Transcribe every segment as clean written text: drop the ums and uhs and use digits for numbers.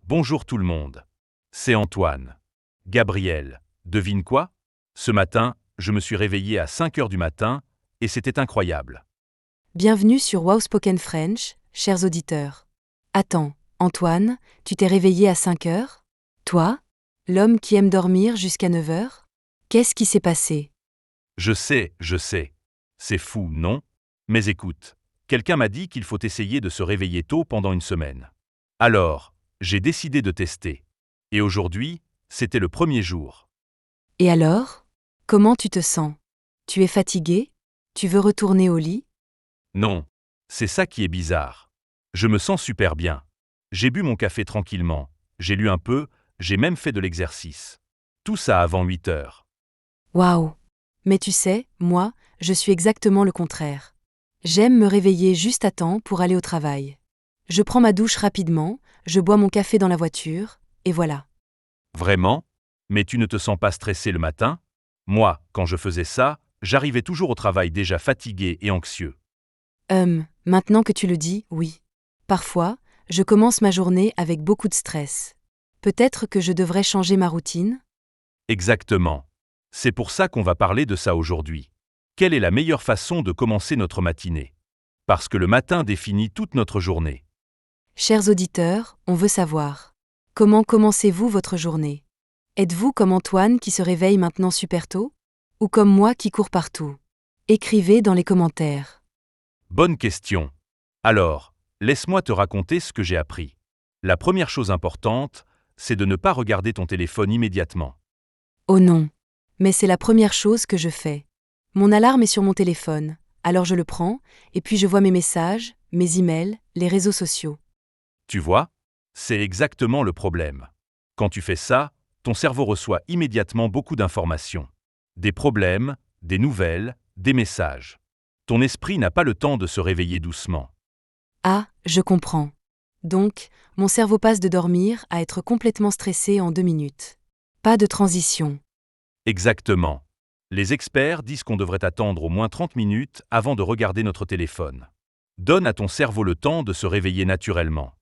Bonjour tout le monde. C'est Antoine. Gabriel, devine quoi? Ce matin, je me suis réveillé à 5 heures du matin, et c'était incroyable. Bienvenue sur Wow Spoken French, chers auditeurs. Attends, Antoine, tu t'es réveillé à 5 heures? Toi? L'homme qui aime dormir jusqu'à 9 heures? Qu'est-ce qui s'est passé? Je sais. C'est fou, non? Mais écoute, quelqu'un m'a dit qu'il faut essayer de se réveiller tôt pendant une semaine. Alors, j'ai décidé de tester. Et aujourd'hui, c'était le premier jour. Et alors? Comment tu te sens? Tu es fatigué? Tu veux retourner au lit? Non, c'est ça qui est bizarre. Je me sens super bien. J'ai bu mon café tranquillement, j'ai lu un peu, j'ai même fait de l'exercice. Tout ça avant 8 heures. Waouh! Mais tu sais, moi, je suis exactement le contraire. J'aime me réveiller juste à temps pour aller au travail. Je prends ma douche rapidement, je bois mon café dans la voiture, et voilà. Vraiment? Mais tu ne te sens pas stressé le matin? Moi, quand je faisais ça, j'arrivais toujours au travail déjà fatigué et anxieux. Maintenant que tu le dis, oui. Parfois, je commence ma journée avec beaucoup de stress. Peut-être que je devrais changer ma routine? Exactement. C'est pour ça qu'on va parler de ça aujourd'hui. Quelle est la meilleure façon de commencer notre matinée? Parce que le matin définit toute notre journée. Chers auditeurs, on veut savoir. Comment commencez-vous votre journée? Êtes-vous comme Antoine qui se réveille maintenant super tôt? Ou comme moi qui cours partout? Écrivez dans les commentaires. Bonne question. Alors, laisse-moi te raconter ce que j'ai appris. La première chose importante, c'est de ne pas regarder ton téléphone immédiatement. Oh non. Mais c'est la première chose que je fais. Mon alarme est sur mon téléphone, alors je le prends, et puis je vois mes messages, mes emails, les réseaux sociaux. Tu vois? C'est exactement le problème. Quand tu fais ça, ton cerveau reçoit immédiatement beaucoup d'informations. Des problèmes, des nouvelles, des messages. Ton esprit n'a pas le temps de se réveiller doucement. Ah, je comprends. Donc, mon cerveau passe de dormir à être complètement stressé en 2 minutes. Pas de transition. Exactement. Les experts disent qu'on devrait attendre au moins 30 minutes avant de regarder notre téléphone. Donne à ton cerveau le temps de se réveiller naturellement.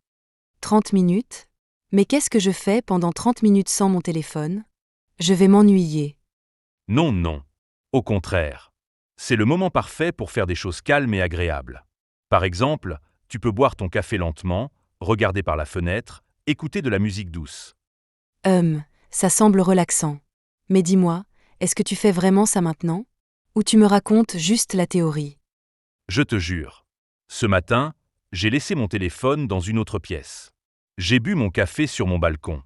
30 minutes? Mais qu'est-ce que je fais pendant 30 minutes sans mon téléphone? Je vais m'ennuyer. Non. Au contraire. C'est le moment parfait pour faire des choses calmes et agréables. Par exemple, tu peux boire ton café lentement, regarder par la fenêtre, écouter de la musique douce. Ça semble relaxant. Mais dis-moi, est-ce que tu fais vraiment ça maintenant? Ou tu me racontes juste la théorie? Je te jure. Ce matin, j'ai laissé mon téléphone dans une autre pièce. J'ai bu mon café sur mon balcon.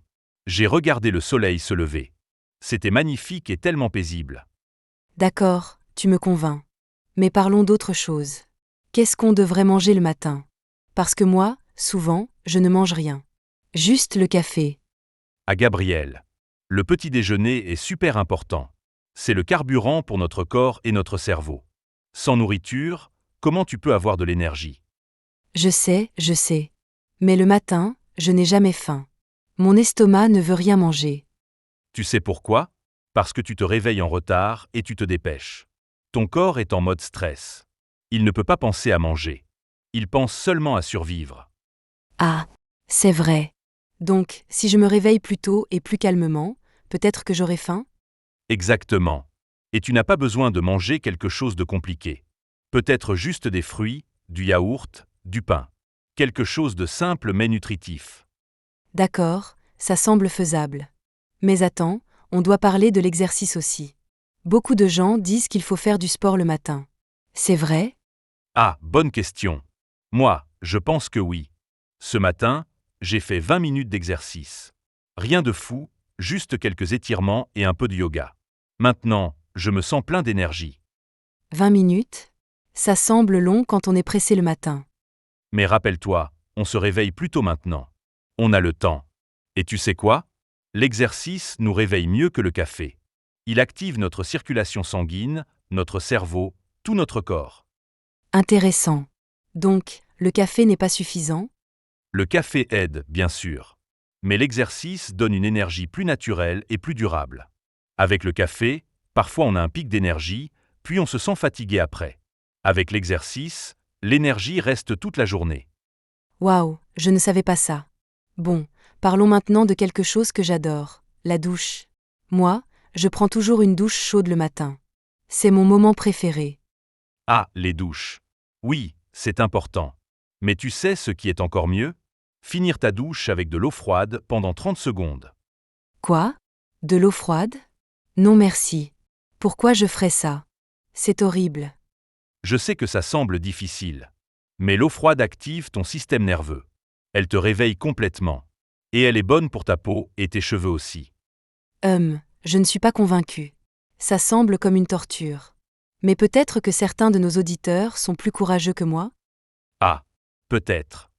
J'ai regardé le soleil se lever. C'était magnifique et tellement paisible. D'accord, tu me convaincs. Mais parlons d'autre chose. Qu'est-ce qu'on devrait manger le matin? Parce que moi, souvent, je ne mange rien. Juste le café. À Gabriel. Le petit déjeuner est super important. C'est le carburant pour notre corps et notre cerveau. Sans nourriture, comment tu peux avoir de l'énergie? Je sais. Mais le matin, je n'ai jamais faim. Mon estomac ne veut rien manger. Tu sais pourquoi? Parce que tu te réveilles en retard et tu te dépêches. Ton corps est en mode stress. Il ne peut pas penser à manger. Il pense seulement à survivre. Ah, c'est vrai. Donc, si je me réveille plus tôt et plus calmement, peut-être que j'aurai faim? Exactement. Et tu n'as pas besoin de manger quelque chose de compliqué. Peut-être juste des fruits, du yaourt, du pain. Quelque chose de simple mais nutritif. D'accord, ça semble faisable. Mais attends, on doit parler de l'exercice aussi. Beaucoup de gens disent qu'il faut faire du sport le matin. C'est vrai? Ah, bonne question. Moi, je pense que oui. Ce matin, j'ai fait 20 minutes d'exercice. Rien de fou, juste quelques étirements et un peu de yoga. Maintenant, je me sens plein d'énergie. 20 minutes? Ça semble long quand on est pressé le matin. Mais rappelle-toi, on se réveille plus tôt maintenant. On a le temps. Et tu sais quoi? L'exercice nous réveille mieux que le café. Il active notre circulation sanguine, notre cerveau, tout notre corps. Intéressant. Donc, le café n'est pas suffisant? Le café aide, bien sûr. Mais l'exercice donne une énergie plus naturelle et plus durable. Avec le café, parfois on a un pic d'énergie, puis on se sent fatigué après. Avec l'exercice, l'énergie reste toute la journée. Waouh, je ne savais pas ça. Bon, parlons maintenant de quelque chose que j'adore, la douche. Moi, je prends toujours une douche chaude le matin. C'est mon moment préféré. Ah, les douches. Oui, c'est important. Mais tu sais ce qui est encore mieux? Finir ta douche avec de l'eau froide pendant 30 secondes. Quoi? De l'eau froide? Non merci. Pourquoi je ferais ça? C'est horrible. Je sais que ça semble difficile. Mais l'eau froide active ton système nerveux. Elle te réveille complètement. Et elle est bonne pour ta peau et tes cheveux aussi. Je ne suis pas convaincue. Ça semble comme une torture. Mais peut-être que certains de nos auditeurs sont plus courageux que moi? Ah, peut-être.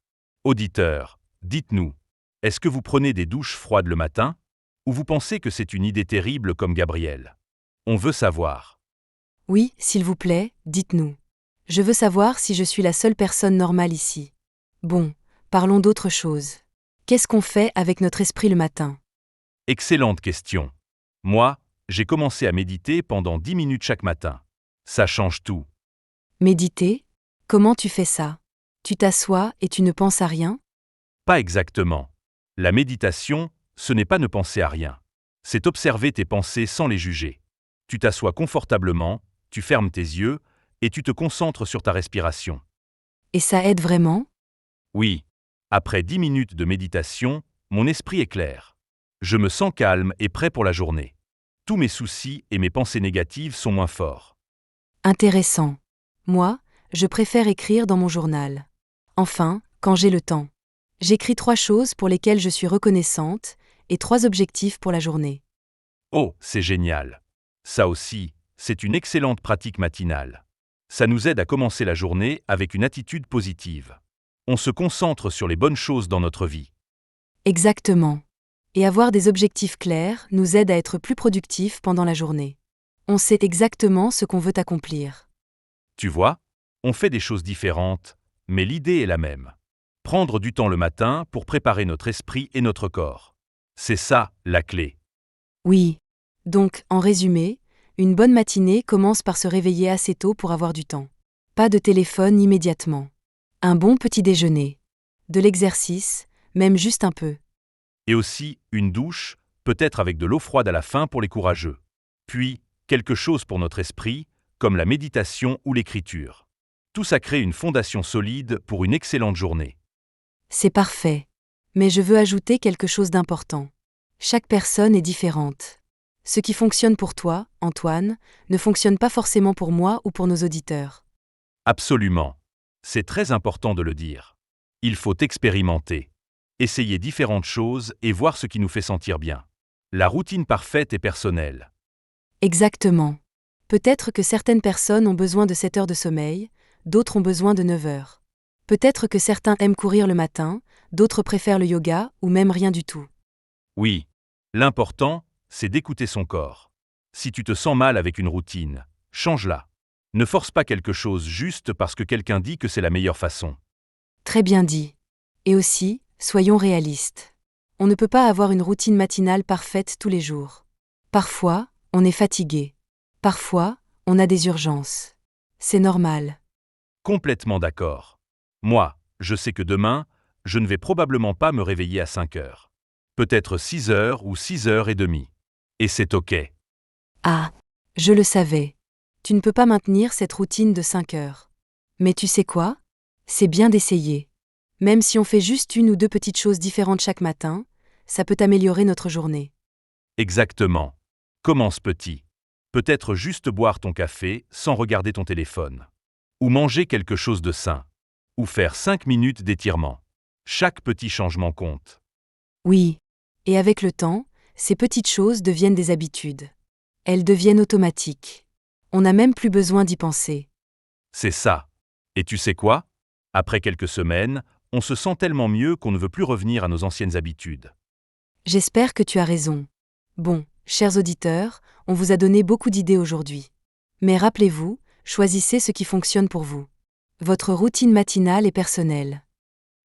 Auditeurs, dites-nous, est-ce que vous prenez des douches froides le matin? Ou vous pensez que c'est une idée terrible comme Gabriel? On veut savoir. Oui, s'il vous plaît, dites-nous. Je veux savoir si je suis la seule personne normale ici. Bon, parlons d'autre chose. Qu'est-ce qu'on fait avec notre esprit le matin? Excellente question. Moi, j'ai commencé à méditer pendant 10 minutes chaque matin. Ça change tout. Méditer? Comment tu fais ça? Tu t'assois et tu ne penses à rien? Pas exactement. La méditation, ce n'est pas ne penser à rien. C'est observer tes pensées sans les juger. Tu t'assois confortablement, tu fermes tes yeux, et tu te concentres sur ta respiration. Et ça aide vraiment? Oui. Après 10 minutes de méditation, mon esprit est clair. Je me sens calme et prêt pour la journée. Tous mes soucis et mes pensées négatives sont moins forts. Intéressant. Moi, je préfère écrire dans mon journal. Enfin, quand j'ai le temps. J'écris 3 choses pour lesquelles je suis reconnaissante et 3 objectifs pour la journée. Oh, c'est génial. Ça aussi, c'est une excellente pratique matinale. Ça nous aide à commencer la journée avec une attitude positive. On se concentre sur les bonnes choses dans notre vie. Exactement. Et avoir des objectifs clairs nous aide à être plus productifs pendant la journée. On sait exactement ce qu'on veut accomplir. Tu vois, on fait des choses différentes, mais l'idée est la même. Prendre du temps le matin pour préparer notre esprit et notre corps. C'est ça, la clé. Oui. Donc, en résumé, une bonne matinée commence par se réveiller assez tôt pour avoir du temps. Pas de téléphone immédiatement. Un bon petit déjeuner. De l'exercice, même juste un peu. Et aussi, une douche, peut-être avec de l'eau froide à la fin pour les courageux. Puis, quelque chose pour notre esprit, comme la méditation ou l'écriture. Tout ça crée une fondation solide pour une excellente journée. C'est parfait. Mais je veux ajouter quelque chose d'important. Chaque personne est différente. Ce qui fonctionne pour toi, Antoine, ne fonctionne pas forcément pour moi ou pour nos auditeurs. Absolument. C'est très important de le dire. Il faut expérimenter. Essayer différentes choses et voir ce qui nous fait sentir bien. La routine parfaite est personnelle. Exactement. Peut-être que certaines personnes ont besoin de 7 heures de sommeil, d'autres ont besoin de 9 heures. Peut-être que certains aiment courir le matin, d'autres préfèrent le yoga ou même rien du tout. Oui. L'important, c'est d'écouter son corps. Si tu te sens mal avec une routine, change-la. Ne force pas quelque chose juste parce que quelqu'un dit que c'est la meilleure façon. Très bien dit. Et aussi, soyons réalistes. On ne peut pas avoir une routine matinale parfaite tous les jours. Parfois, on est fatigué. Parfois, on a des urgences. C'est normal. Complètement d'accord. Moi, je sais que demain, je ne vais probablement pas me réveiller à 5 heures. Peut-être 6 heures ou 6 heures et demie. Et c'est OK. Ah, je le savais. Tu ne peux pas maintenir cette routine de 5 heures. Mais tu sais quoi? C'est bien d'essayer. Même si on fait juste une ou deux petites choses différentes chaque matin, ça peut améliorer notre journée. Exactement. Commence petit. Peut-être juste boire ton café sans regarder ton téléphone. Ou manger quelque chose de sain. Ou faire 5 minutes d'étirement. Chaque petit changement compte. Oui. Et avec le temps, ces petites choses deviennent des habitudes. Elles deviennent automatiques. On n'a même plus besoin d'y penser. C'est ça. Et tu sais quoi? Après quelques semaines, on se sent tellement mieux qu'on ne veut plus revenir à nos anciennes habitudes. J'espère que tu as raison. Bon, chers auditeurs, on vous a donné beaucoup d'idées aujourd'hui. Mais rappelez-vous, choisissez ce qui fonctionne pour vous. Votre routine matinale est personnelle.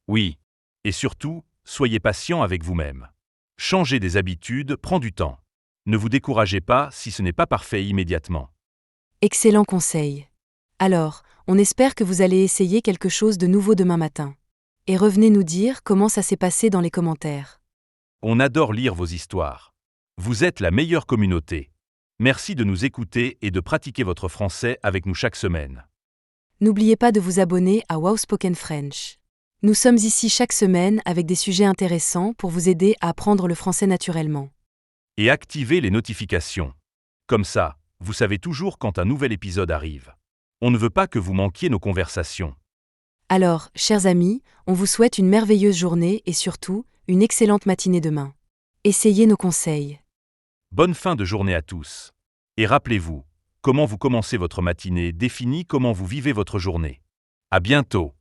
Oui. Et surtout, soyez patient avec vous-même. Changer des habitudes prend du temps. Ne vous découragez pas si ce n'est pas parfait immédiatement. Excellent conseil. Alors, on espère que vous allez essayer quelque chose de nouveau demain matin. Et revenez nous dire comment ça s'est passé dans les commentaires. On adore lire vos histoires. Vous êtes la meilleure communauté. Merci de nous écouter et de pratiquer votre français avec nous chaque semaine. N'oubliez pas de vous abonner à Wow Spoken French. Nous sommes ici chaque semaine avec des sujets intéressants pour vous aider à apprendre le français naturellement. Et activez les notifications. Comme ça, vous savez toujours quand un nouvel épisode arrive. On ne veut pas que vous manquiez nos conversations. Alors, chers amis, on vous souhaite une merveilleuse journée et surtout, une excellente matinée demain. Essayez nos conseils. Bonne fin de journée à tous. Et rappelez-vous, comment vous commencez votre matinée définit comment vous vivez votre journée. À bientôt.